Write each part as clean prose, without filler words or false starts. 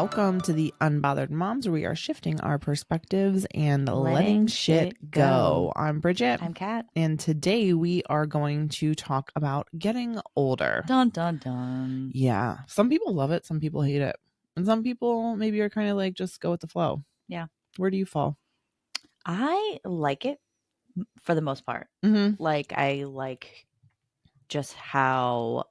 Welcome to the Unbothered Moms, where we are shifting our perspectives and letting shit go. I'm Bridget. I'm Kat. And today we are going to talk about getting older. Dun, dun, dun. Yeah. Some people love it. Some people hate it. And some people maybe are kind of like, just go with the flow. Yeah. Where do you fall? I like it for the most part. Mm-hmm. Like, I like just how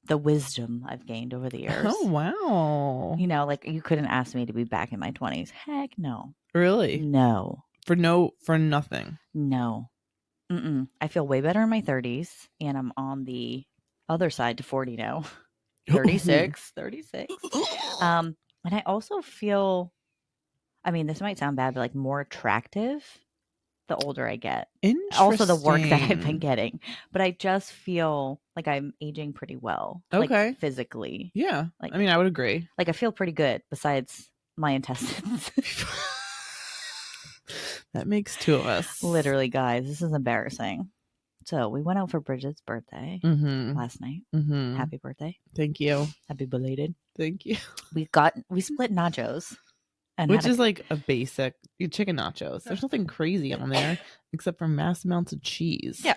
the wisdom I've gained over the years. Oh, wow. You know, like you couldn't ask me to be back in my 20s. Heck no. Really? No. For nothing. No. Mm-mm. I feel way better in my 30s, and I'm on the other side to 40 now. 36. And I also feel, I mean, this might sound bad, but like more attractive the older I get. Also the work that I've been getting. But I just feel like I'm aging pretty well. Okay. Like physically. Yeah. Like, I mean, I would agree. Like I feel pretty good besides my intestines. That makes two of us. Literally, guys, this is embarrassing. So we went out for Bridget's birthday last night. Mm-hmm. Happy birthday. Thank you. Happy belated. Thank you. We split nachos. Which is like a basic chicken nachos. There's nothing crazy on there except for mass amounts of cheese. Yeah.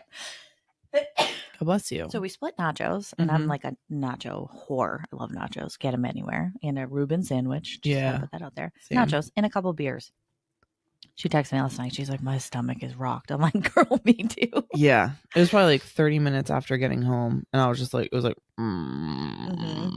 God bless you. So we split nachos, and I'm like a nacho whore. I love nachos. Get them anywhere. And a Reuben sandwich. Just gotta put that out there. Same. Nachos and a couple of beers. She texted me last night. She's like, my stomach is rocked. I'm like, girl, me too. Yeah. It was probably like 30 minutes after getting home. And I was just like, it was like, Oh,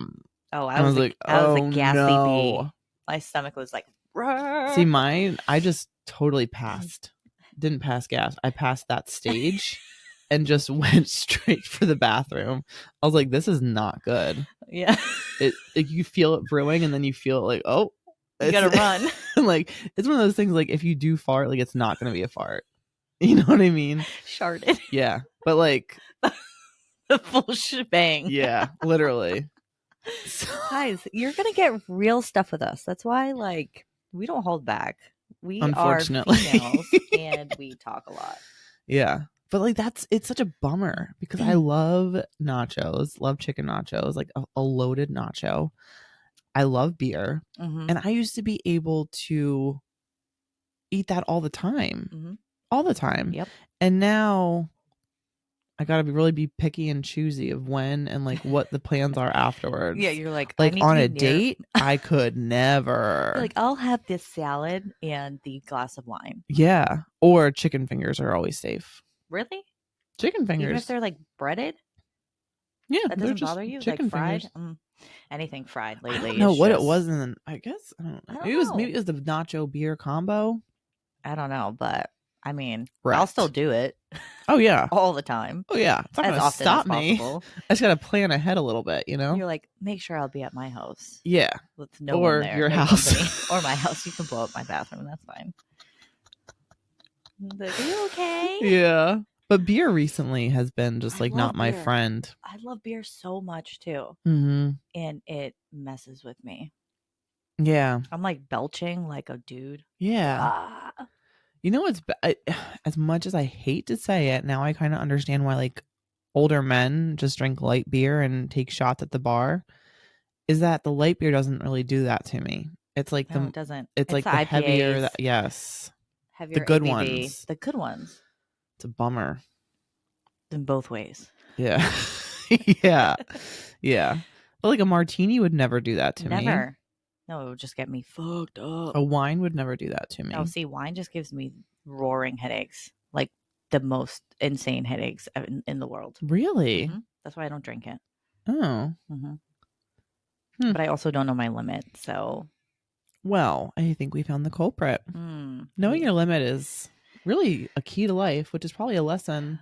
I was like, a gassy bee. My stomach was like, rrr. See, mine, I just totally passed. Didn't pass gas. I passed that stage and just went straight for the bathroom. I was like, this is not good. Yeah. Like you feel it brewing and then you feel it like, oh. You gotta run. Like, it's one of those things, like, if you do fart, like, it's not gonna be a fart. You know what I mean? Sharted. Yeah. But, like... the full shebang. Yeah, literally. So... Guys, you're gonna get real stuff with us. That's why, like, we don't hold back. We are females, and we talk a lot. Yeah. But, like, it's such a bummer, because I love nachos, love chicken nachos, like, a loaded nacho. I love beer, and I used to be able to eat that all the time, all the time. Yep. And now I got to really be picky and choosy of when and like what the plans are afterwards. Yeah, you're like on a date, I could never. You're like, I'll have this salad and the glass of wine. Yeah, or chicken fingers are always safe. Really? Chicken fingers, even if they're like breaded. Yeah, that doesn't bother you. Chicken like fried. Fingers. Anything fried lately. I don't know what it was, and I guess I don't know. Maybe it was the nacho beer combo. I don't know, but I mean, Wrecked. I'll still do it. Oh yeah, all the time. Oh yeah, it's not gonna stop me. I just gotta plan ahead a little bit, you know. You're like, make sure I'll be at my house. Yeah, with no or one there, your house, or my house. You can blow up my bathroom. That's fine. Like, are you okay? Yeah. But beer recently has been just like not my friend. I love beer so much too. And it messes with me. Yeah. I'm like belching like a dude. Yeah. You know, as much as I hate to say it, now I kind of understand why like older men just drink light beer and take shots at the bar. Is that the light beer doesn't really do that to me. It's like it doesn't. It's like the IPAs, heavier, yes. Heavier the good ABV, ones. The good ones. It's a bummer. In both ways. Yeah. Yeah. Yeah. But like a martini would never do that to me. Never. No, it would just get me fucked up. A wine would never do that to me. No, see, wine just gives me roaring headaches. Like the most insane headaches in the world. Really? That's why I don't drink it. Oh. But I also don't know my limit, so. Well, I think we found the culprit. Knowing your limit is really a key to life, which is probably a lesson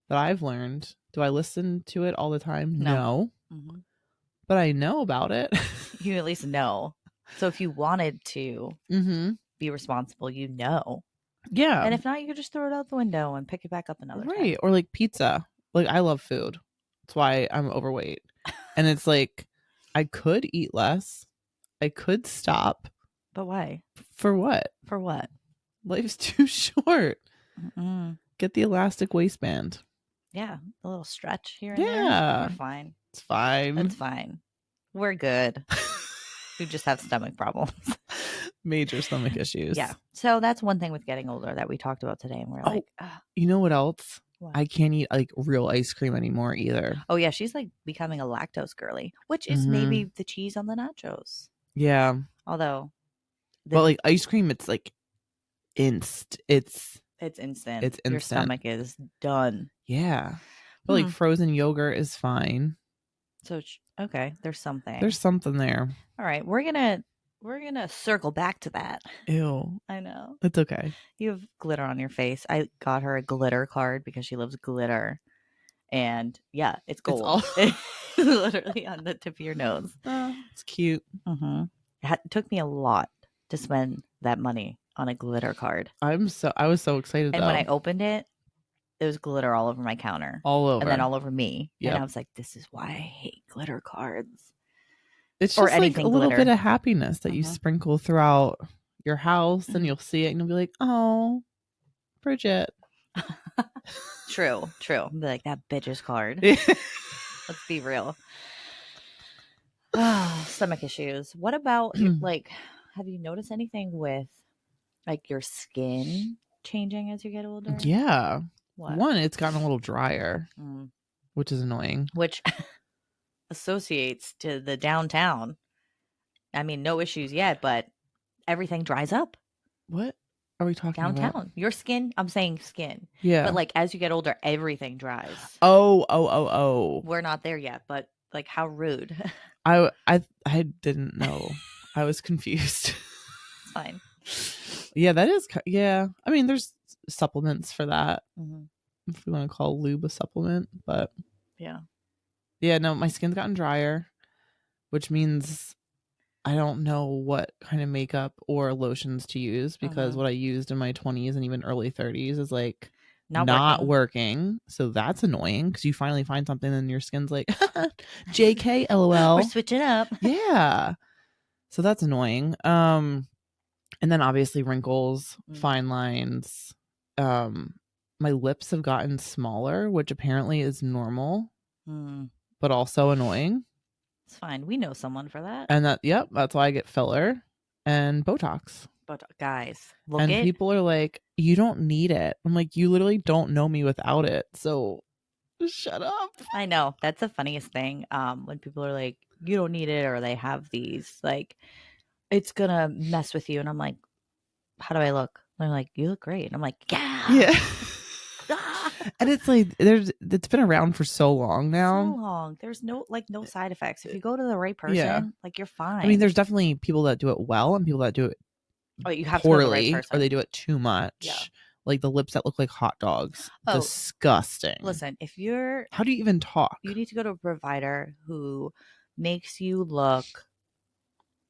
that I've learned. Do I listen to it all the time? No. But I know about it. You at least know. So if you wanted to be responsible, you know. Yeah. And if not, you could just throw it out the window and pick it back up another time. Right. Or like pizza. Like I love food. That's why I'm overweight. And it's like I could eat less. I could stop. But why? For what? For what? Life's too short. Get the elastic waistband. Yeah. A little stretch here and there. Yeah. You're fine. It's fine. It's fine. We're good. who just have stomach problems. Major stomach issues. Yeah. So that's one thing with getting older that we talked about today. And we're like, you know what else? what? I can't eat like real ice cream anymore either. Oh, yeah. She's like becoming a lactose girly, which is maybe the cheese on the nachos. Yeah. Although. But like ice cream, it's like It's instant. It's Your instant. stomach is done. Yeah. But like frozen yogurt is fine. So okay, there's something. There's something there. All right, we're gonna circle back to that. Ew. I know. It's okay. You have glitter on your face. I got her a glitter card because she loves glitter. And yeah, it's gold. It's literally on the tip of your nose. It's cute. It took me a lot to spend that money on a glitter card. I was so excited. And when I opened it, there was glitter all over my counter. All over. And then all over me. Yep. And I was like, this is why I hate glitter cards. It's just like a little bit of happiness that you sprinkle throughout your house and you'll see it and you'll be like, oh, Bridget. True. I'll be like, that bitch's card. Let's be real. Stomach issues. What about like, have you noticed anything with like your skin changing as you get older? Yeah. What? One, it's gotten a little drier, which is annoying. Which associates to the downtown. I mean, no issues yet, but everything dries up. What are we talking downtown? about? Your skin, I'm saying skin. Yeah. But like as you get older, everything dries. Oh. We're not there yet, but like how rude. I didn't know. I was confused. It's fine. Yeah, that is. Yeah. I mean, there's supplements for that. If we want to call lube a supplement, but yeah, no, my skin's gotten drier, which means I don't know what kind of makeup or lotions to use because what I used in my 20s and even early 30s is like not working. So that's annoying because you finally find something and your skin's like, JK, LOL. We're switching up. Yeah. So that's annoying. And then obviously wrinkles, fine lines. My lips have gotten smaller, which apparently is normal, but also annoying. It's fine. We know someone for that. And that's why I get filler and Botox. But guys, people are like, you don't need it. I'm like, you literally don't know me without it. So shut up. I know. That's the funniest thing. When people are like, you don't need it, or they have these, like, it's gonna mess with you. And I'm like, how do I look? And they're like, you look great. And I'm like, yeah. And it's like it's been around for so long now. So long. There's no side effects. If you go to the right person, like you're fine. I mean, there's definitely people that do it well and people that do it you have poorly, to go to the right person. Or they do it too much. Yeah. Like the lips that look like hot dogs. Disgusting. Listen, how do you even talk? You need to go to a provider who makes you look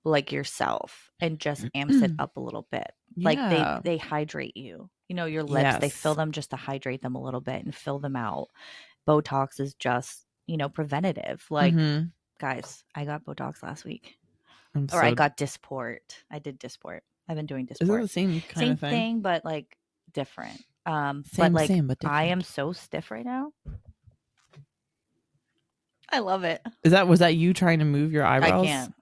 like yourself and just amps it up a little bit. Like they hydrate you. You know, your lips, they fill them just to hydrate them a little bit and fill them out. Botox is just, preventative. Like, guys, I got Botox last week. I got Dysport. I did Dysport. I've been doing Dysport. Is it the same kind of thing, but like different. Same, but different. I am so stiff right now. I love it. Was that you trying to move your eyebrows? I can't.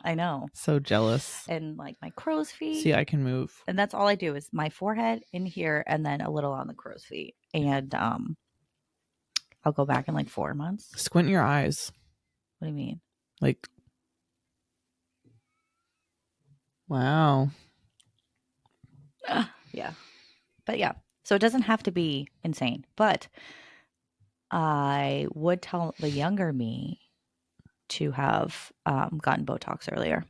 I know. So jealous. And like my crow's feet. See, I can move. And that's all I do is my forehead in here and then a little on the crow's feet. And I'll go back in like 4 months. Squint your eyes. What do you mean? Like, wow. Yeah. But yeah. So it doesn't have to be insane. But I would tell the younger me to have gotten Botox earlier.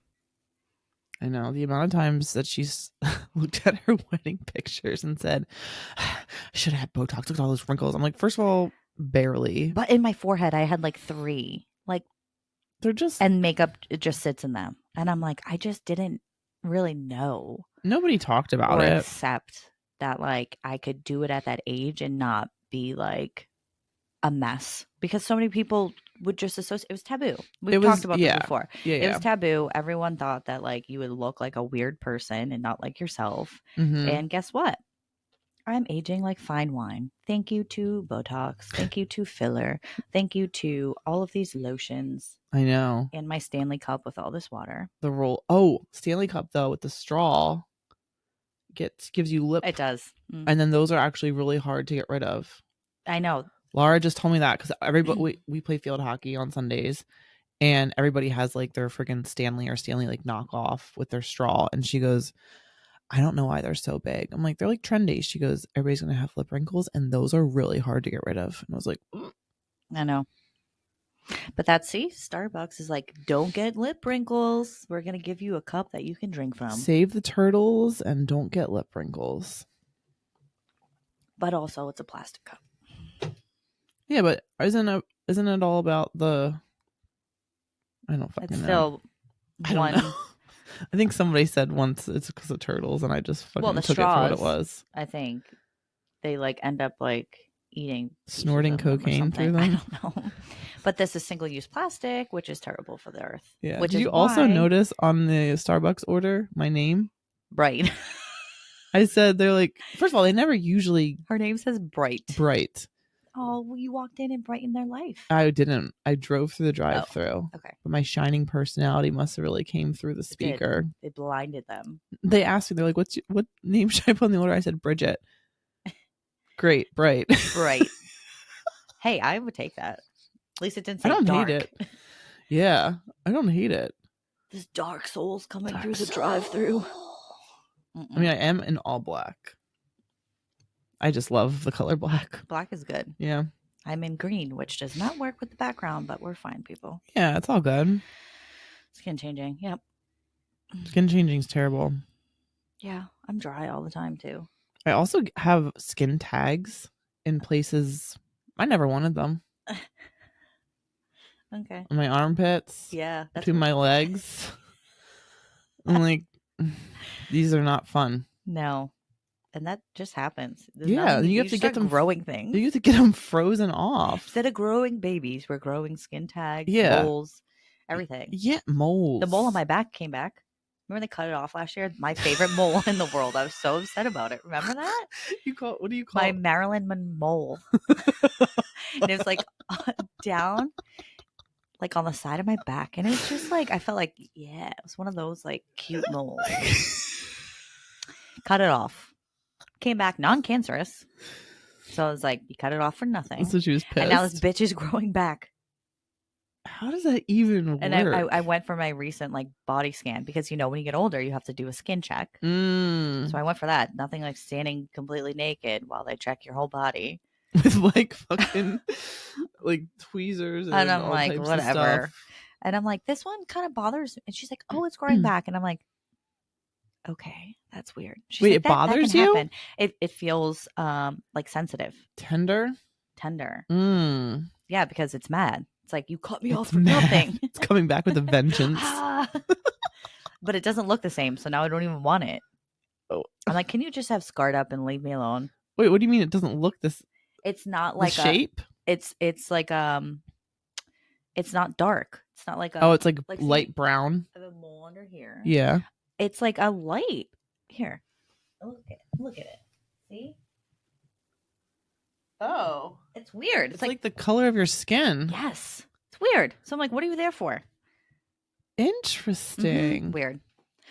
I know the amount of times that she's looked at her wedding pictures and said, I should have had Botox. Look at all those wrinkles. I'm like, first of all, barely. But in my forehead, I had like 3. Like, they're just. And makeup, it just sits in them. And I'm like, I just didn't really know. Nobody talked about it. Except that like I could do it at that age and not be like a mess. Because so many people would just associate. It was taboo. We've talked about this before. It was taboo. Everyone thought that like you would look like a weird person and not like yourself. And guess what? I'm aging like fine wine. Thank you to Botox. Thank you to filler. Thank you to all of these lotions. I know. And my Stanley cup with all this water. The roll. Oh, Stanley Cup though with the straw gives you lip. It does. And then those are actually really hard to get rid of. I know. Laura just told me that because everybody we play field hockey on Sundays, and everybody has like their freaking Stanley like knockoff with their straw, and she goes, I don't know why they're so big. I'm like, they're like trendy. She goes, everybody's gonna have lip wrinkles, and those are really hard to get rid of. And I was like, ugh. I know. But Starbucks is like, don't get lip wrinkles. We're gonna give you a cup that you can drink from. Save the turtles and don't get lip wrinkles. But also, it's a plastic cup. Yeah, but isn't it all about the? I don't fucking it's know. Still one. I think somebody said once it's because of turtles, and I just fucking took straws, it for what it was. I think they like end up like eating, snorting cocaine through them. I don't know. But this is single-use plastic, which is terrible for the earth. Yeah. Which Did is you also notice on the Starbucks order my name? Bright. I said they're like. First of all, they never usually. Her name says Bright. Bright. Oh, well, you walked in and brightened their life. I didn't. I drove through the drive-through. Oh, okay. But my shining personality must have really came through the speaker. They blinded them. They asked me, they're like, what name should I put on the order? I said, Bridget. Great, Bright. Bright. Hey, I would take that. At least it didn't say dark. I don't hate it. Yeah, I don't hate it. This dark soul's coming through the drive-through. I mean, I am in all black. I just love the color black. Black is good. Yeah. I'm in green, which does not work with the background, but we're fine, people. Yeah, it's all good. Skin changing. Yep. Skin changing is terrible. Yeah, I'm dry all the time, too. I also have skin tags in places I never wanted them. Okay. On my armpits. Yeah. Between my legs. I'm like, these are not fun. No. And that just happens. You have to get them growing things. You have to get them frozen off. Instead of growing babies, we're growing skin tags, moles, everything. Yeah, moles. The mole on my back came back. Remember they cut it off last year? My favorite mole in the world. I was so upset about it. Remember that? What do you call my it? My Marilyn Monmole. And it was like down, like on the side of my back. And it was just like, I felt like, yeah, it was one of those like cute moles. Cut it off. Came back non-cancerous. So I was like, you cut it off for nothing. So she was pissed. And now this bitch is growing back. How does that even work? And I went for my recent like body scan because when you get older, you have to do a skin check. So I went for that. Nothing like standing completely naked while they check your whole body. With like fucking like tweezers and I'm all like, types whatever. Of stuff. And I'm like, this one kind of bothers me. And she's like, oh, it's growing back. And I'm like, okay, that's weird. She's Wait, like, it bothers you? Happen. It feels like sensitive. Tender. Yeah, because it's mad. It's like, you cut me off for nothing. It's coming back with a vengeance. But it doesn't look the same, so now I don't even want it. Oh. I'm like, can you just have scarred up and leave me alone? Wait, what do you mean it doesn't look this? It's not like the shape. It's like it's not dark. It's not like it's like light brown. I have a mole under here. Yeah. It's like a light. Here. Look at it. See? Oh. It's weird. It's like the color of your skin. Yes. It's weird. So I'm like, what are you there for? Interesting. Mm-hmm. Weird.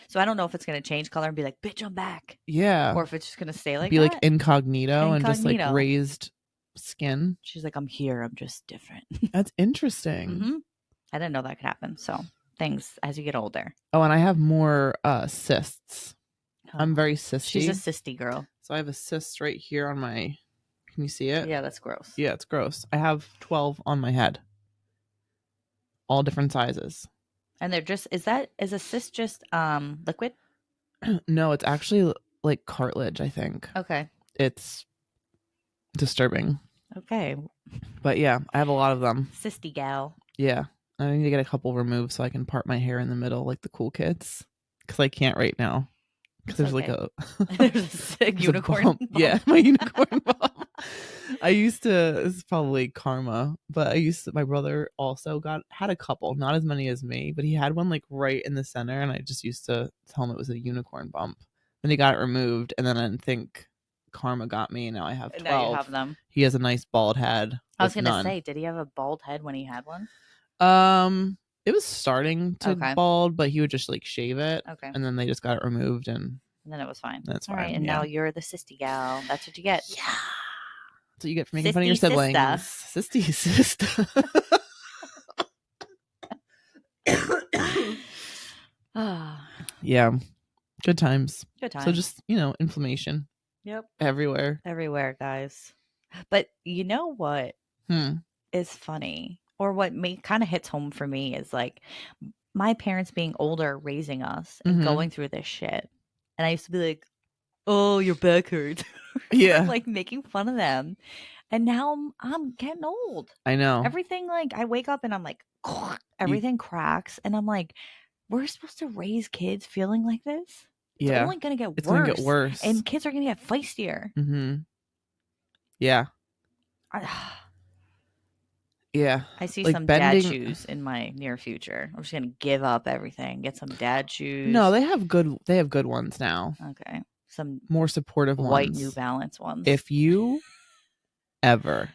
So I don't know if it's going to change color and be like, bitch, I'm back. Yeah. Or if it's just going to stay like be that. Like incognito and just like raised skin. She's like, I'm here. I'm just different. That's interesting. Mm-hmm. I didn't know that could happen. So things as you get older. Oh, and I have more cysts. I'm very cysty. She's a cysty girl. So I have a cyst right here on my... Can you see it? Yeah, that's gross. Yeah, it's gross. I have 12 on my head. All different sizes. And they're just... Is a cyst just liquid? No, it's actually like cartilage, I think. Okay. It's disturbing. Okay. But yeah, I have a lot of them. Cysty gal. Yeah. I need to get a couple removed so I can part my hair in the middle like the cool kids. Because I can't right now. Because there's like a... there's a sick unicorn bump. Yeah, my unicorn bump. I used to... This is probably karma. But my brother also had a couple. Not as many as me. But he had one like right in the center. And I just used to tell him it was a unicorn bump. Then he got it removed. And then I didn't think karma got me. Now I have And now you 12. have them. He has a nice bald head. I was with gonna none. say, did he have a bald head when he had one? It was starting to Okay. bald, but he would just like shave it. Okay. And then they just got it removed, and then it was fine. that's All fine. right, and yeah. now you're the sissy gal. That's what you get. Yeah. That's what you get for making fun of your Sissy siblings. Sissy sister. Yeah. Good times. Good times. So just, inflammation. Yep. Everywhere. Everywhere, guys. But you know what is funny, or what kind of hits home for me, is like my parents being older, raising us and going through this shit. And I used to be like, oh, your back hurts. Yeah. Like making fun of them. And now I'm getting old. I know. Everything, like, I wake up and I'm like, everything cracks. And I'm like, we're supposed to raise kids feeling like this? It's only going to get worse. It's going to get worse. And kids are going to get feistier. Yeah. Yeah. I see like some dad shoes in my near future. I'm just going to give up everything, get some dad shoes. No, they have good ones now. Okay. Some more supportive white ones. New Balance ones. If you ever,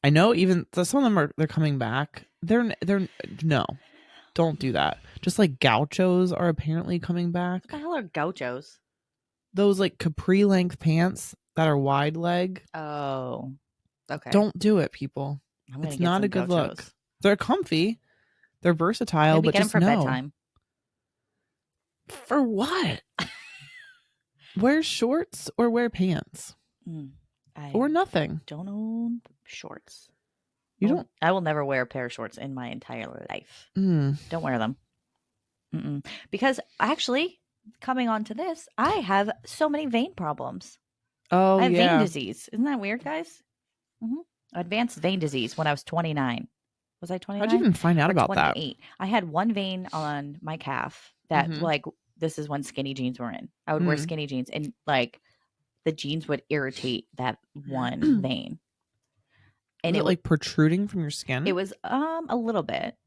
I know even some of them they're coming back. They're no, don't do that. Just like gauchos are apparently coming back. What the hell are gauchos? Those like capri length pants that are wide leg. Oh, okay. Don't do it, people. It's not a good look. They're comfy. They're versatile, maybe but get just them for bedtime. For what? Wear shorts or wear pants. Or nothing. Don't own shorts. You don't? I will never wear a pair of shorts in my entire life. Don't wear them. Because actually, coming on to this, I have so many vein problems. Oh, I have vein disease. Isn't that weird, guys? Advanced vein disease when I was 29. Was I 29? How'd you even find out about 28? I had one vein on my calf that, like, this is when skinny jeans were in. I would wear skinny jeans, and like the jeans would irritate that one vein. And was it like protruding from your skin? It was a little bit.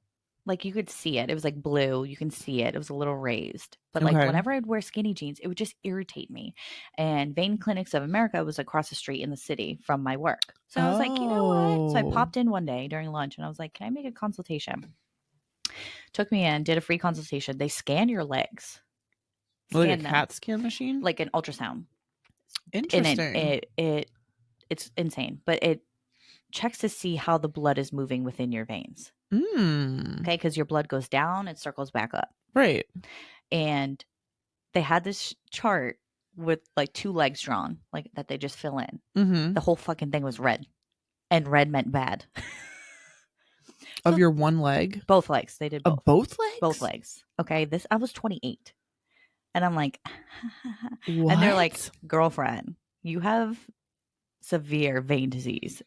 Like you could see it. It was like blue. You can see it. It was a little raised. But like whenever I'd wear skinny jeans, it would just irritate me. And Vein Clinics of America was across the street in the city from my work. So I was like, you know what? So I popped in one day during lunch and I was like, can I make a consultation? Took me in, did a free consultation. They scan your legs. Like a CAT scan machine? Like an ultrasound. Interesting. And it's insane. But it checks to see how the blood is moving within your veins. Okay, because your blood goes down and circles back up. Right. And they had this chart with like two legs drawn, like that they just fill in. The whole fucking thing was red, and red meant bad. Of your one leg? Both legs. They did both. Of both legs? Both legs. Okay, I was 28. And I'm like, what? And they're like, girlfriend, you have severe vein disease.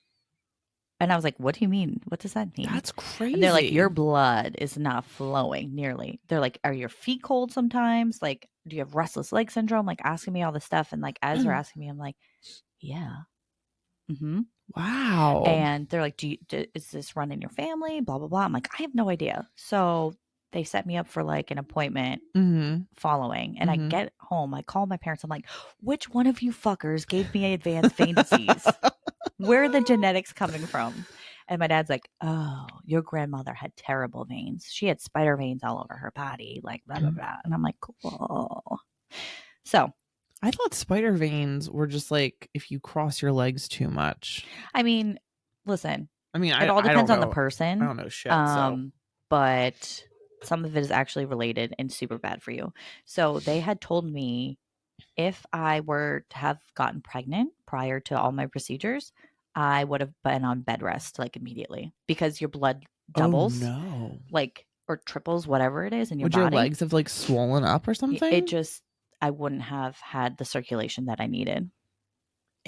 And I was like, what do you mean? What does that mean? That's crazy. And they're like, your blood is not flowing nearly. They're like, are your feet cold sometimes? Like, do you have restless leg syndrome? Like asking me all this stuff. And like, as they're asking me, I'm like, yeah. Wow. And they're like, is this run in your family? Blah, blah, blah. I'm like, I have no idea. So they set me up for like an appointment following. And I get home. I call my parents. I'm like, which one of you fuckers gave me advanced vein disease? Where are the genetics coming from? And my dad's like, oh, your grandmother had terrible veins. She had spider veins all over her body, like blah, blah, blah. And I'm like, cool. So I thought spider veins were just like if you cross your legs too much. I mean, listen. It all depends on the person. I don't know shit. But some of it is actually related and super bad for you. So they had told me if I were to have gotten pregnant prior to all my procedures, I would have been on bed rest like immediately because your blood doubles, like, or triples, whatever it is in your body. Would your legs have like swollen up or something? I wouldn't have had the circulation that I needed.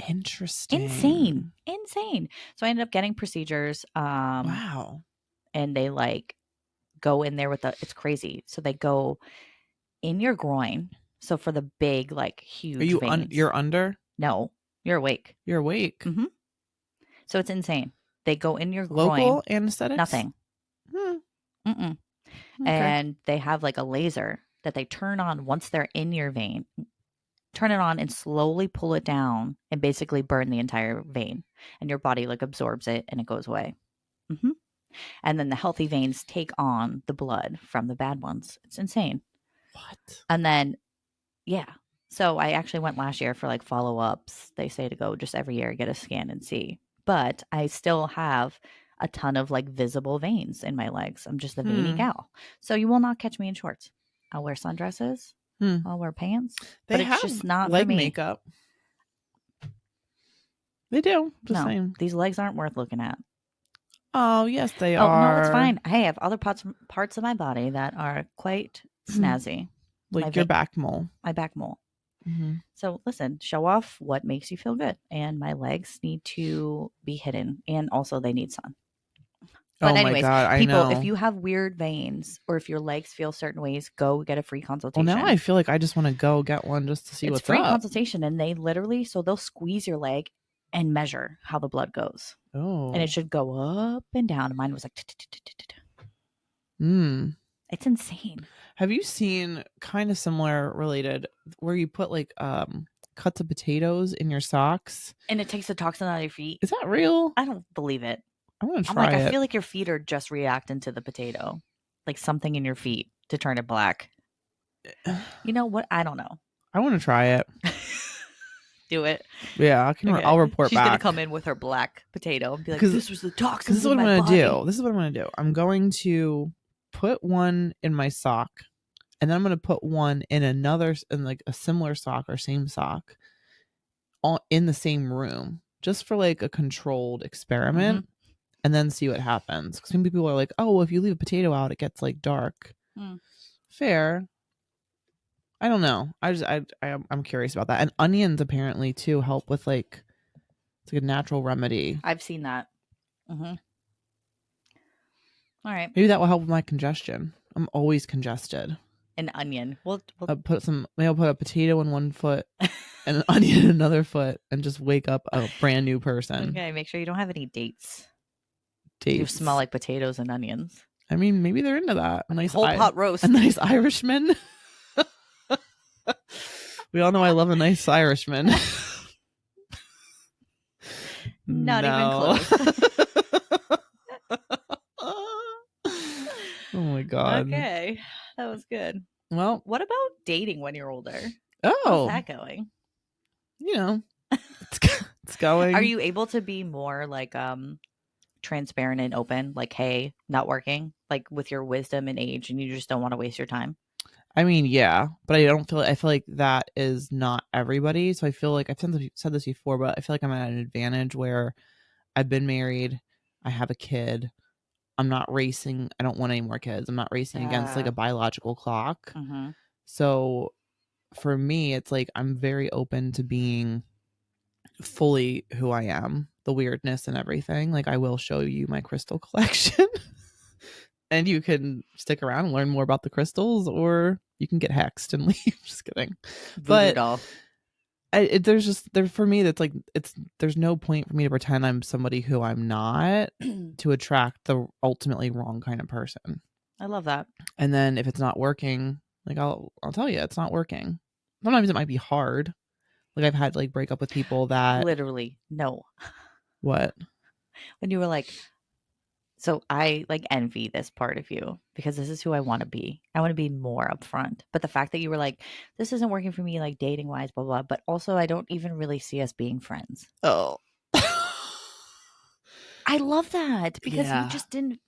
Interesting. Insane. So I ended up getting procedures. Wow. And they like go in there it's crazy. So they go in your groin. So for the big, like huge veins. You're under? No, you're awake. You're awake. So it's insane. They go in your groin. Local anesthetics? Nothing. Okay. And they have like a laser that they turn on once they're in your vein. turn it on and slowly pull it down and basically burn the entire vein. And your body like absorbs it and it goes away. Mm-hmm. And then the healthy veins take on the blood from the bad ones. It's insane. What? And then, yeah. So I actually went last year for like follow ups. They say to go just every year, get a scan and see. But I still have a ton of like visible veins in my legs. I'm just a veiny gal. So you will not catch me in shorts. I'll wear sundresses. I'll wear pants. They but it's have just not leg for me. makeup. They do. Just No, saying. these legs aren't worth looking at. Oh, yes, they Oh, are. no, it's fine. I have other parts of my body that are quite snazzy. Like your back mole. My back mole. Mm-hmm. So listen, show off what makes you feel good. And my legs need to be hidden. And also they need sun. But anyways, my God, people, I know. if you have weird veins or if your legs feel certain ways, go get a free consultation. Well, now I feel like I just want to go get one just to see what's up. It's free consultation, and they literally, so they'll squeeze your leg and measure how the blood goes. Oh. And it should go up and down. And mine was like, it's insane. Have you seen kind of similar related where you put like cuts of potatoes in your socks? And it takes the toxin out of your feet? Is that real? I don't believe it. I want to try it. I feel like your feet are just reacting to the potato. Like something in your feet to turn it black. You know what? I don't know. I want to try it. Do it. Yeah, I'll report She's back. She's going to come in with her black potato and be like, this was the toxin. This is what I'm going to do. This is what I'm going to do. I'm going to put one in my sock, and then I'm going to put one in like a similar sock or same sock in the same room, just for like a controlled experiment, and then see what happens. Because some people are like, oh, well, if you leave a potato out, it gets like dark. Fair. I don't know. I'm curious about that. And onions apparently too help with like, it's like a natural remedy. I've seen that. All right. Maybe that will help with my congestion. I'm always congested. An onion. Maybe I'll put a potato in one foot and an onion in another foot and just wake up a brand new person. Okay, make sure you don't have any dates. You smell like potatoes and onions. I mean, maybe they're into that. A nice whole pot roast. A nice Irishman. We all know I love a nice Irishman. Not even close. Oh my God. Okay. That was good. Well, what about dating when you're older? Oh. How's that going? You know, it's going. Are you able to be more like transparent and open? Like, hey, not working, like with your wisdom and age, and you just don't want to waste your time? I mean, yeah, but I feel like that is not everybody. So I feel like I've said this before, but I feel like I'm at an advantage where I've been married, I have a kid, I'm not racing. I don't want any more kids. I'm not racing against like a biological clock. So for me, it's like I'm very open to being fully who I am, the weirdness and everything. Like I will show you my crystal collection. And you can stick around and learn more about the crystals, or you can get hexed and leave. Just kidding. But for me, that's like there's no point for me to pretend I'm somebody who I'm not to attract the ultimately wrong kind of person. I love that. And then if it's not working, like I'll tell you it's not working. Sometimes it might be hard. Like I've had to like break up with people that literally no. What? When you were like, so I like envy this part of you because this is who I want to be. I want to be more upfront. But the fact that you were like, this isn't working for me, like dating wise, blah, blah. But also I don't even really see us being friends. Oh. I love that because you just didn't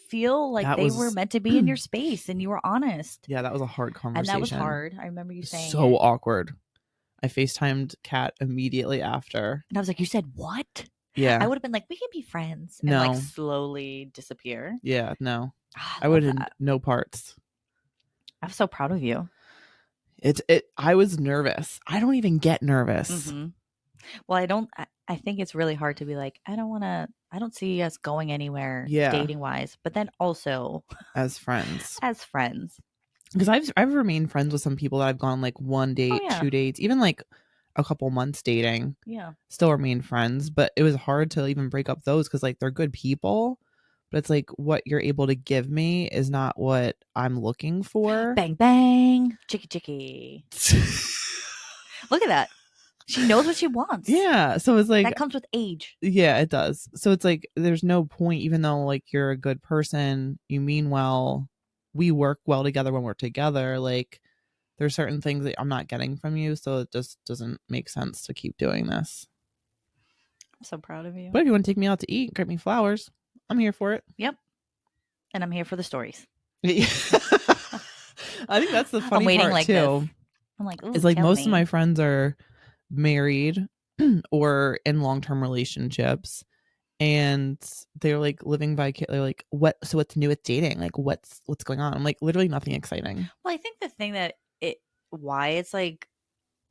feel like they were meant to be in your space and you were honest. Yeah, that was a hard conversation. And that was hard. I remember you saying so awkward. I FaceTimed Kat immediately after. And I was like, you said what? Yeah. I would have been like, we can be friends. And like slowly disappear. Yeah, no. I would have no parts. I'm so proud of you. I was nervous. I don't even get nervous. Well, I think it's really hard to be like, I don't see us going anywhere dating wise, but then also as friends. Because I've remained friends with some people that I've gone like one date, 2 dates, even like a couple months dating. Yeah. Still remain friends, but it was hard to even break up those because like they're good people, but it's like what you're able to give me is not what I'm looking for. Bang bang, chicky chicky. Look at that. She knows what she wants. Yeah. So it's like, that comes with age. Yeah, it does. So it's like, there's no point, even though like you're a good person, you mean well, we work well together when we're together. Like, there's certain things that I'm not getting from you. So it just doesn't make sense to keep doing this. I'm so proud of you. But if you want to take me out to eat, get me flowers, I'm here for it. Yep. And I'm here for the stories. I think that's the funny I'm waiting part like too. This. I'm like, it's like most of my friends are married or in long-term relationships, and they're like living by. They're like, what? So what's new with dating? Like, what's going on? I'm like, literally nothing exciting. Well, I think the thing that why it's like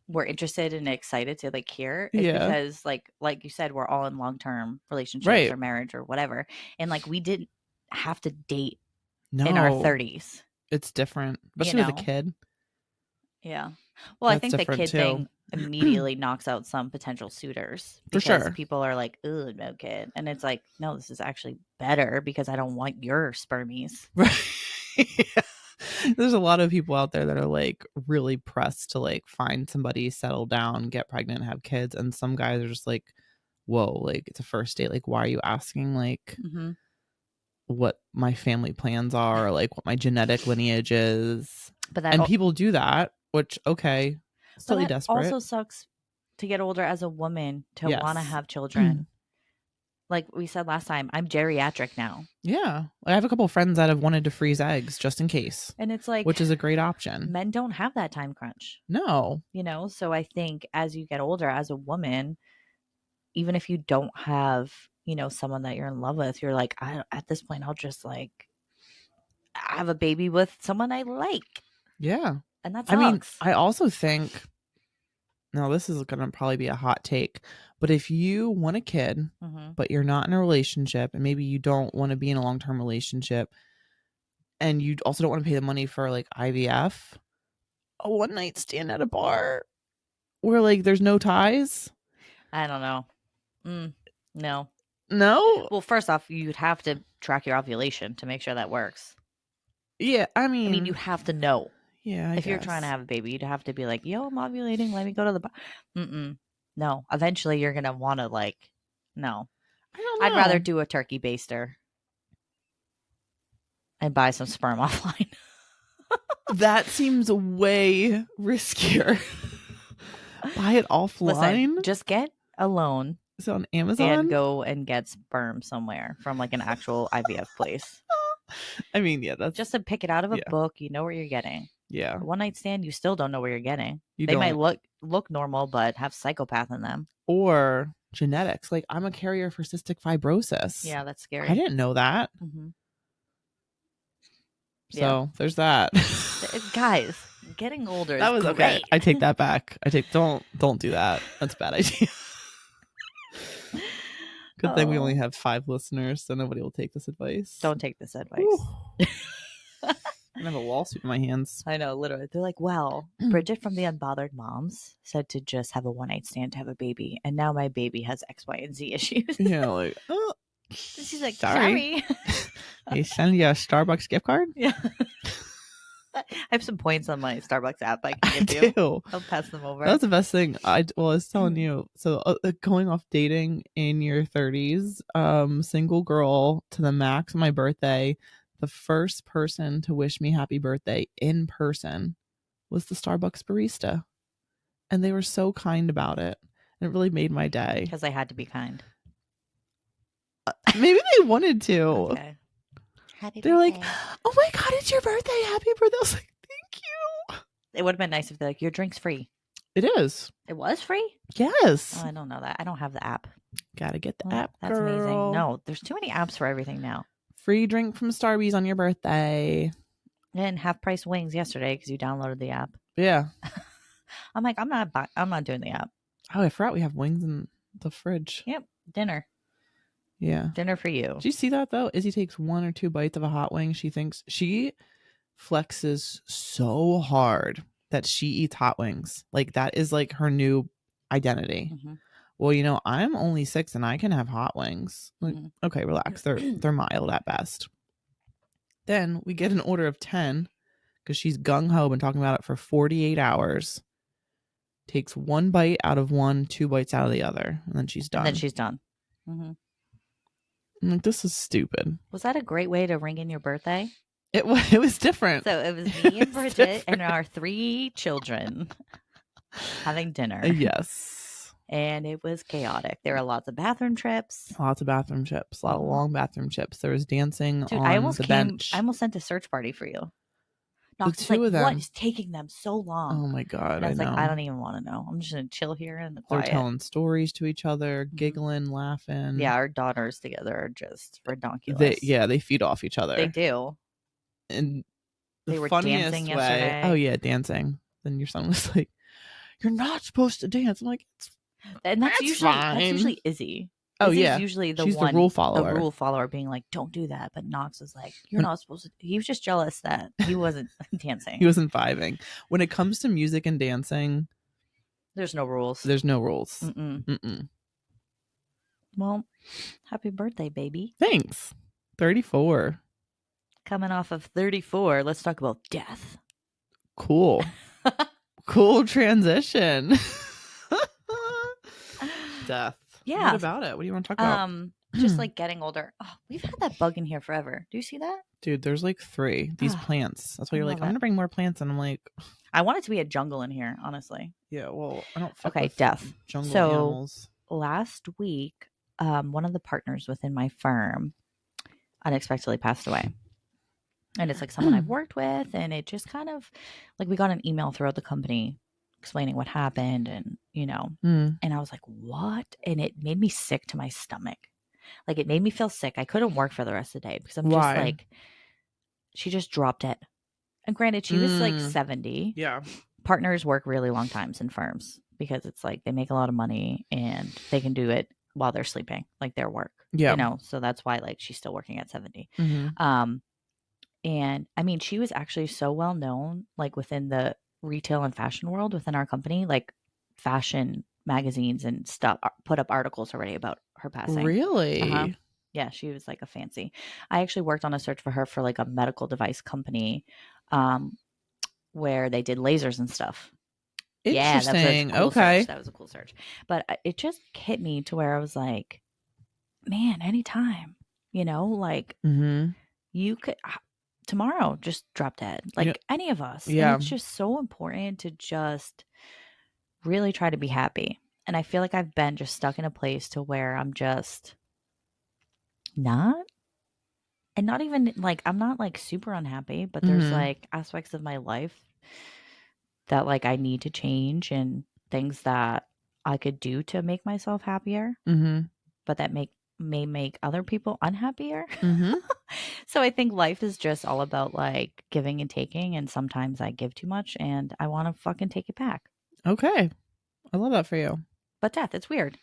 we're interested and excited to like hear is because like you said, we're all in long-term relationships or marriage or whatever, and like we didn't have to date in our 30s. It's different, especially with a kid. Yeah. Well, I think the kid thing immediately knocks out some potential suitors because people are like, "Ooh, no kid," and it's like, no, this is actually better because I don't want your spermies. Yeah. There's a lot of people out there that are like really pressed to like find somebody, settle down, get pregnant, have kids, and some guys are just like, whoa, like it's a first date, like why are you asking like what my family plans are, or like what my genetic lineage is? And people do that, which okay, slightly desperate. Also sucks to get older as a woman to want to have children. Like we said last time, I'm geriatric now. Yeah. I have a couple of friends that have wanted to freeze eggs just in case. And it's like, which is a great option. Men don't have that time crunch. No. You know, so I think as you get older as a woman, even if you don't have, you know, someone that you're in love with, you're like, at this point, I'll just like have a baby with someone I like. Yeah. And that sucks. I mean, I also think, now this is going to probably be a hot take, but if you want a kid, but you're not in a relationship, and maybe you don't want to be in a long-term relationship, and you also don't want to pay the money for like IVF, a one-night stand at a bar where like there's no ties. I don't know. No. Well, first off, you'd have to track your ovulation to make sure that works. Yeah, I mean, you have to know. Yeah, if you're trying to have a baby, you'd have to be like, yo, I'm ovulating. Let me go to the bar. No. Eventually, you're going to want to like, no. I don't know. I'd rather do a turkey baster and buy some sperm offline. That seems way riskier. Buy it offline? Listen, just get a loan. Is it on Amazon? And go and get sperm somewhere from like an actual IVF place. I mean, yeah, that's just to pick it out of a book. You know where you're getting. Yeah. One night stand, you still don't know where you're getting. They might look normal, but have psychopath in them. Or genetics. Like, I'm a carrier for cystic fibrosis. Yeah, that's scary. I didn't know that. So there's that. Guys, getting older that was great. Okay. I take that back. Don't do that. That's a bad idea. Good thing we only have 5 listeners, so nobody will take this advice. Don't take this advice. I have a lawsuit in my hands. I know, literally. They're like, well, Bridget from the Unbothered Moms said to just have a one-night stand to have a baby, and now my baby has X, Y, and Z issues. Yeah, like, she's like, sorry. They send you a Starbucks gift card? Yeah. I have some points on my Starbucks app I can give you. I'll pass them over. That's the best thing. I was telling you. So going off dating in your 30s, single girl to the max on my birthday, the first person to wish me happy birthday in person was the Starbucks barista. And they were so kind about it. And it really made my day. Because they had to be kind. Maybe they wanted to. Okay. They're like, oh my God, it's your birthday. Happy birthday. I was like, thank you. It would have been nice if they're like, your drink's free. It is. It was free? Yes. Oh, I don't know that. I don't have the app. Gotta get the app, That's girl. amazing. No, there's too many apps for everything now. Free drink from Starbucks on your birthday. And half price wings yesterday because you downloaded the app. Yeah. I'm like, I'm not doing the app. Oh, I forgot we have wings in the fridge. Yep. Dinner. Yeah. Dinner for you. Did you see that though? Izzy takes 1 or 2 bites of a hot wing. She thinks she flexes so hard that she eats hot wings. Like that is like her new identity. Well, you know, I'm only 6 and I can have hot wings. Like, okay, relax. They're mild at best. Then we get an order of 10 because she's gung-ho been talking about it for 48 hours. takes one bite out of one, 2 bites out of the other, and then she's done. And then she's done. Mm-hmm. I'm like, this is stupid. Was that a great way to ring in your birthday? It was different. So it was me and Bridget and our 3 children having dinner. Yes. And it was chaotic. There were lots of bathroom trips. Lots of bathroom trips. A lot of long bathroom trips. There was dancing Dude, on the bench. I almost sent a search party for you. Knox The is 2 like, of them. what is taking them so long? Oh my God. And I was know. like, I don't even want to know. I'm just going to chill here in the quiet. They're telling stories to each other, giggling, laughing. Yeah, our daughters together are just redonkulous. They feed off each other. They do. And they were dancing yesterday. Oh yeah, dancing. Then your son was like, "You're not supposed to dance." I'm like, that's usually Izzy. Oh Izzy's yeah, usually she's the rule follower. The rule follower being like, "Don't do that." But Knox was like, "You're not supposed to." He was just jealous that he wasn't dancing. He wasn't vibing. When it comes to music and dancing, there's no rules. There's no rules. Mm-mm. Well, happy birthday, baby. Thanks. 34. Coming off of 34, let's talk about death. Cool. Cool transition. Death. Yeah. What about it? What do you want to talk about? Just like getting older. Oh, we've had that bug in here forever. Do you see that? Dude, there's like 3. These plants. That's why you're like, I'm going to bring more plants. And I'm like, I want it to be a jungle in here, honestly. Yeah, well, I don't fuck with death. Jungle animals. Last week, one of the partners within my firm unexpectedly passed away. And it's like someone I've worked with, and it just kind of like we got an email throughout the company explaining what happened, and and I was like, what? And it made me sick to my stomach. Like, it made me feel sick. I couldn't work for the rest of the day because I'm just like, she just dropped it. And granted, she was like 70. Yeah. Partners work really long times in firms because it's like they make a lot of money and they can do it while they're sleeping, like their work. Yeah. So that's why like she's still working at 70. Mm-hmm. And I mean, she was actually so well known, like within the retail and fashion world within our company, like fashion magazines and stuff put up articles already about her passing. Really? Yeah, she was like a fancy. I actually worked on a search for her for like a medical device company where they did lasers and stuff. Interesting. Yeah, okay. That was a cool search. But it just hit me to where I was like, man, anytime, like you could tomorrow just drop dead, like any of us. Yeah. And it's just so important to just really try to be happy. And I feel like I've been just stuck in a place to where I'm just not even like, I'm not like super unhappy, but there's like aspects of my life that like I need to change and things that I could do to make myself happier, but that may make other people unhappier. So I think life is just all about like giving and taking, and sometimes I give too much and I want to fucking take it back. Okay. I love that for you. But death, it's weird.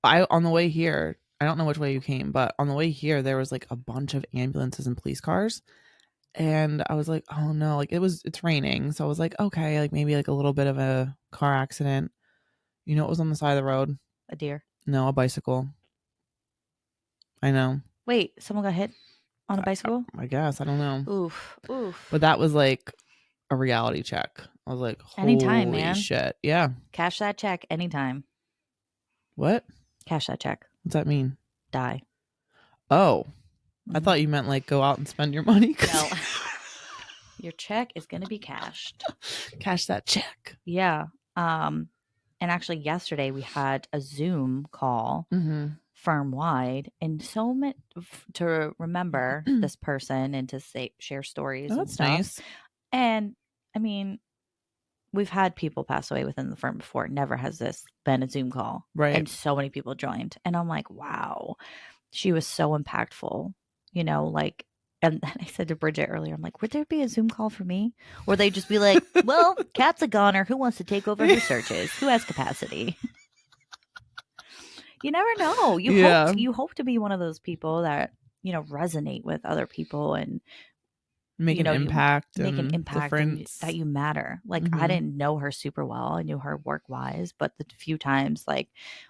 On the way here, I don't know which way you came, but on the way here there was like a bunch of ambulances and police cars. And I was like, oh no, like it's raining. So I was like, okay, like maybe like a little bit of a car accident. You know what was on the side of the road? A deer. No, a bicycle. I know. Wait, someone got hit on a bicycle? I guess. I don't know. Oof. But that was like a reality check. I was like, holy anytime, man. Shit. Yeah. Cash that check anytime. What? Cash that check. What's that mean? Die. Oh. I thought you meant like go out and spend your money. No. Your check is going to be cashed. Cash that check. Yeah. And actually yesterday we had a Zoom call firm wide, and so meant to remember this person and to share stories. Oh, and that's stuff. nice. And I mean, we've had people pass away within the firm before. Never has this been a Zoom call. Right. And so many people joined. And I'm like, wow, she was so impactful, like, and then I said to Bridget earlier, I'm like, would there be a Zoom call for me? Or they just be like, well, Kat's a goner. Who wants to take over her searches? Who has capacity? You never know. You hope to be one of those people that, resonate with other people and make an impact. Make an impact and that you matter. Like, I didn't know her super well. I knew her work wise, but the few times, like,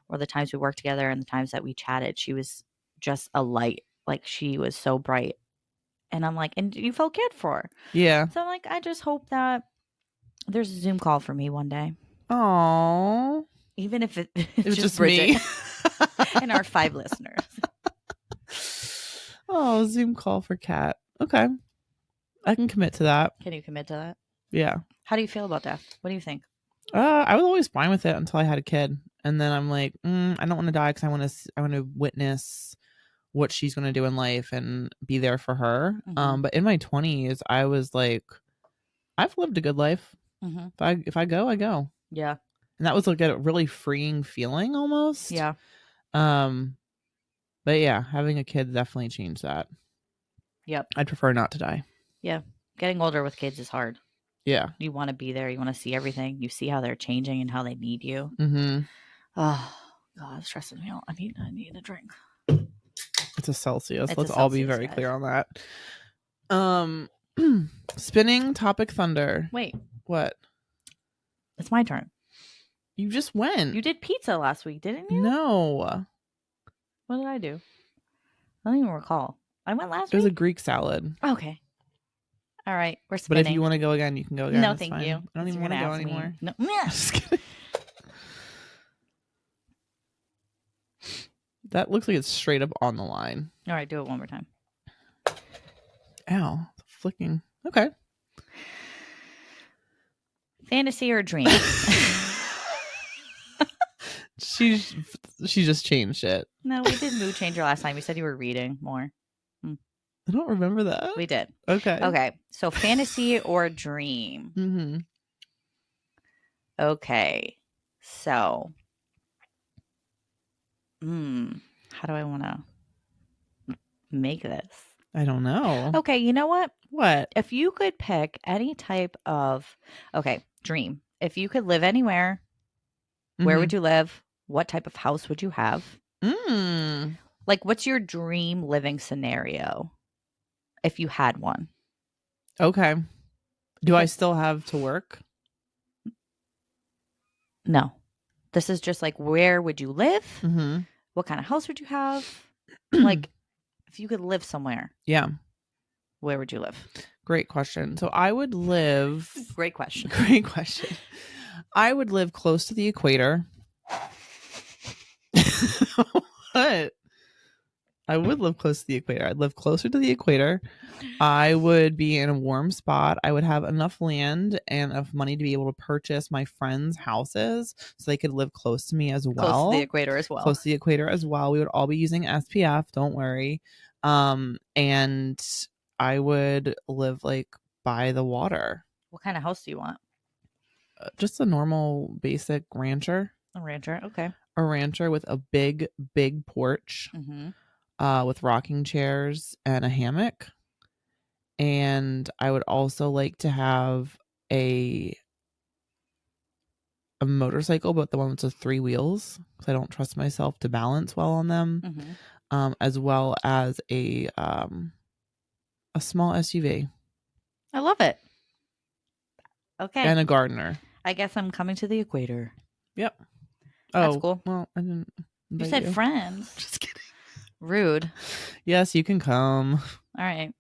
or the times we worked together and the times that we chatted, she was just a light. Like, she was so bright. And I'm like, and you felt cared for. Yeah. So I'm like, I just hope that there's a Zoom call for me one day. Oh, Even if it's it was just just me. Bridget and our 5 listeners. Oh, Zoom call for Kat. Okay. I can commit to that. Can you commit to that? Yeah. How do you feel about death? What do you think? I was always fine with it until I had a kid, and then I'm like, I don't want to die because I want to witness what she's going to do in life and be there for her. But in my 20s, I was like, I've lived a good life. If I go, I go. Yeah. And that was like a really freeing feeling almost. Yeah. But yeah, having a kid definitely changed that. Yep. I'd prefer not to die. Yeah. Getting older with kids is hard. Yeah. You want to be there. You want to see everything. You see how they're changing and how they need you. Mm-hmm. Oh, God, it's stressing me out. I need a drink. It's a Celsius. It's Let's a all be Celsius, very guys. clear on that. Spinning topic thunder. Wait. What? It's my turn. You just went. You did pizza last week, didn't you? No. What did I do? I don't even recall. I went last It was a week? Greek salad. Okay. All right. We're spinning. But if you want to go again, you can go again. No, it's thank fine. you. I don't even want to go anymore. No. Just kidding. That looks like it's straight up on the line. All right. Do it one more time. Ow. Flicking. Okay. Fantasy or dream? She just changed it. No, we did mood changer last time. You said you were reading more. I don't remember that. We did. Okay. Okay. So fantasy or dream? Mm-hmm. Okay. So, how do I want to make this? I don't know. Okay. You know what? What? If you could pick any type of, dream. If you could live anywhere, where would you live? What type of house would you have? Like, what's your dream living scenario if you had one? Okay. Do I still have to work? No. This is just like, where would you live? Mm-hmm. What kind of house would you have? Like, if you could live somewhere. Yeah. Where would you live? Great question. So I would live. Great question. Great question. I would live close to the equator. What? I would live close to the equator. I'd live closer to the equator. I would be in a warm spot. I would have enough land and enough money to be able to purchase my friends' houses so they could live close to me as well. Close to the equator as well. Close to the equator as well. We would all be using SPF. Don't worry. And I would live like by the water. What kind of house do you want? Just a normal basic rancher. A rancher. Okay. A rancher with a big, big porch. With rocking chairs and a hammock. And I would also like to have a motorcycle, but the one with the 3 wheels, because I don't trust myself to balance well on them. As well as a small SUV. I love it. Okay. And a gardener. I guess I'm coming to the equator. Yep. That's cool. Well, I didn't. You said friends. Just kidding. Rude. Yes, you can come. All right.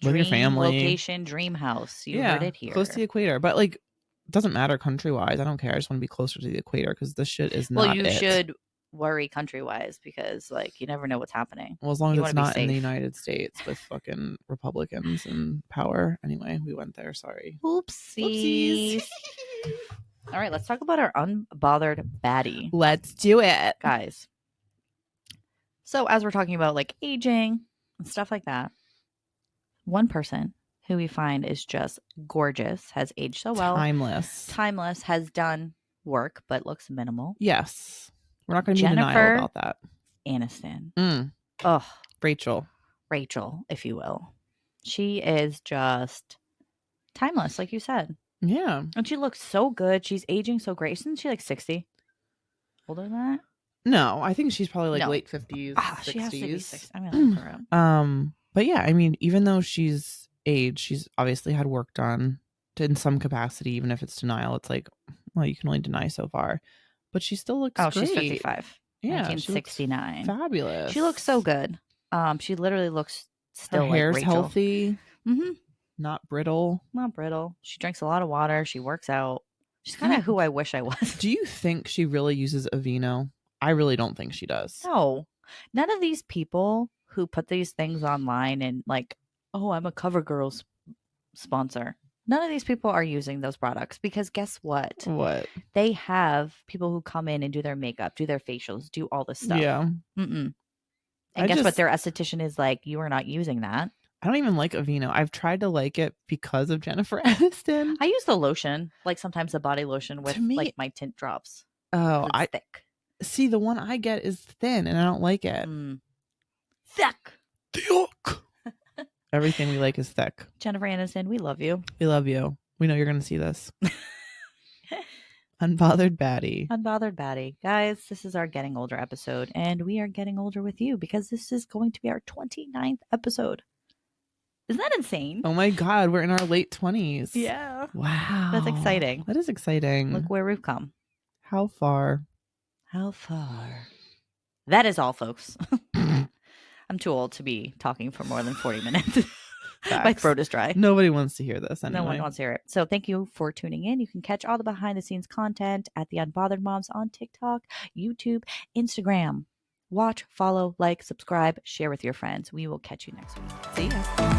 With your family. Location, dream house. You heard it here. Close to the equator. But like, it doesn't matter country wise. I don't care. I just want to be closer to the equator because this shit is not. Well, you should worry country wise because like you never know what's happening. Well, as long as it's not in the United States with fucking Republicans in power. Anyway, we went there. Sorry. Oopsies. All right, let's talk about our unbothered baddie. Let's do it, guys. So as we're talking about like aging and stuff like that, one person who we find is just gorgeous, has aged so well. Timeless, has done work, but looks minimal. Yes. We're not going to be in denial about that. Aniston. Oh, Rachel, if you will. She is just timeless, like you said. Yeah. And she looks so good. She's aging so great. Isn't she like 60? Older than that? No, I think she's probably like late 50s, 60s. She has to be 60. I'm going to look her up. But yeah, I mean, even though she's aged, she's obviously had work done in some capacity, even if it's denial. It's like, well, you can only deny so far. But she still looks great. She's 55. Yeah, 1969. Fabulous. She looks so good. She literally looks still her hair's like Rachel. Healthy. Not brittle. Not brittle. She drinks a lot of water. She works out. She's kind of who I wish I was. Do you think she really uses Aveeno? I really don't think she does. No. None of these people who put these things online and like, oh, I'm a CoverGirl sponsor. None of these people are using those products because guess what? What? They have people who come in and do their makeup, do their facials, do all this stuff. Yeah. And guess what? Their esthetician is like, you are not using that. I don't even like Aveeno. I've tried to like it because of Jennifer Aniston. I use the lotion, like sometimes the body lotion with like my tint drops. Oh, it's thick. See, the one I get is thin and I don't like it. Thick. Everything we like is thick. Jennifer Aniston, we love you. We love you. We know you're going to see this. Unbothered Baddie. Unbothered Baddie. Guys, this is our Getting Older episode, and we are getting older with you because this is going to be our 29th episode. Isn't that insane? Oh my God, we're in our late 20s. Yeah. Wow. That's exciting. That is exciting. Look where we've come. How far? How far? That is all, folks. I'm too old to be talking for more than 40 minutes. My throat is dry. Nobody wants to hear this anyway. No one wants to hear it. So thank you for tuning in. You can catch all the behind the scenes content at the Unbothered Moms on TikTok, YouTube, Instagram. Watch, follow, like, subscribe, share with your friends. We will catch you next week. See ya.